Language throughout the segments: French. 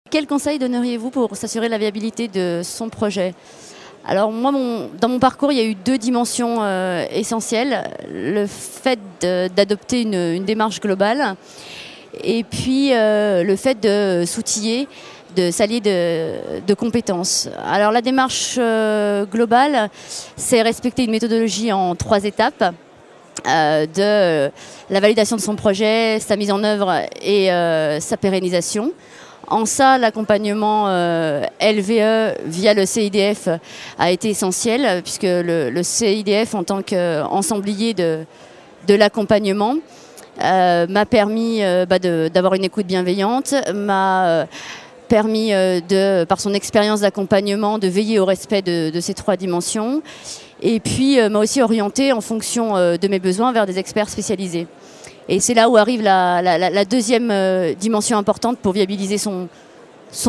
Quel conseil donneriez-vous pour s'assurer de la viabilité de son projet? Alors moi, dans mon parcours, il y a eu deux dimensions essentielles. Le fait d'adopter une démarche globale et puis le fait de s'outiller, de s'allier de compétences. Alors la démarche globale, c'est respecter une méthodologie en 3 étapes. De la validation de son projet, sa mise en œuvre et sa pérennisation. En ça, l'accompagnement LVE via le CIDF a été essentiel, puisque le CIDF, en tant qu'ensemblier de l'accompagnement, m'a permis d'avoir une écoute bienveillante, m'a permis, par son expérience d'accompagnement, de veiller au respect de ces 3 dimensions, et puis m'a aussi orienté en fonction de mes besoins vers des experts spécialisés. Et c'est là où arrive la deuxième dimension importante pour viabiliser son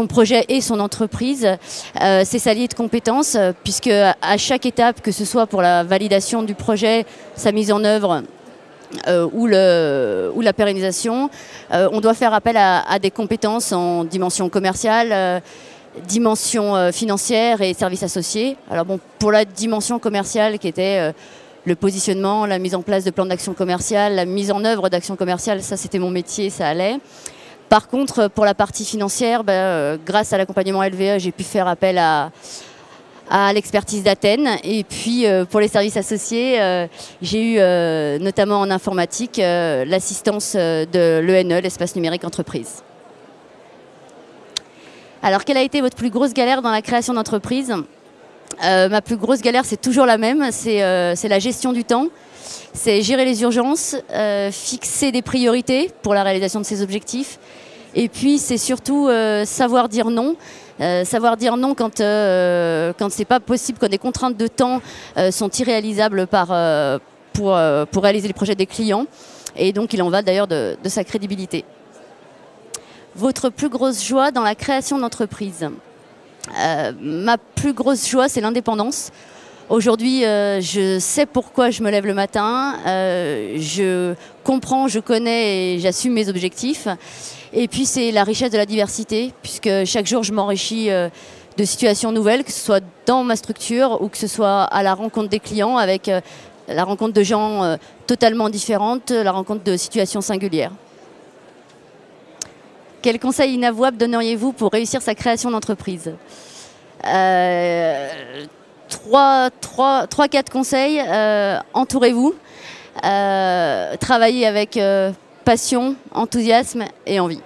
projet et son entreprise, c'est s'allier de compétences, puisque à chaque étape, que ce soit pour la validation du projet, sa mise en œuvre ou la pérennisation, on doit faire appel à des compétences en dimension commerciale, dimension financière et services associés. Alors bon, pour la dimension commerciale qui était le positionnement, la mise en place de plans d'action commerciale, la mise en œuvre d'actions commerciales, ça c'était mon métier, ça allait. Par contre, pour la partie financière, grâce à l'accompagnement LVE, j'ai pu faire appel à l'expertise d'Athènes. Et puis pour les services associés, j'ai eu notamment en informatique l'assistance de l'ENE, l'espace numérique entreprise. Alors quelle a été votre plus grosse galère dans la création d'entreprise? Ma plus grosse galère, c'est toujours la même, c'est la gestion du temps. C'est gérer les urgences, fixer des priorités pour la réalisation de ses objectifs. Et puis, c'est surtout savoir dire non. Savoir dire non quand c'est pas possible, quand des contraintes de temps sont irréalisables pour réaliser les projets des clients. Et donc, il en va d'ailleurs de sa crédibilité. Votre plus grosse joie dans la création d'entreprise? Ma plus grosse joie, c'est l'indépendance. Aujourd'hui, je sais pourquoi je me lève le matin, je comprends, je connais et j'assume mes objectifs. Et puis, c'est la richesse de la diversité, puisque chaque jour, je m'enrichis de situations nouvelles, que ce soit dans ma structure ou que ce soit à la rencontre des clients, avec la rencontre de gens totalement différentes, la rencontre de situations singulières. Quel conseil inavouable donneriez-vous pour réussir sa création d'entreprise? 3-4 conseils. Entourez-vous. Travaillez avec passion, enthousiasme et envie.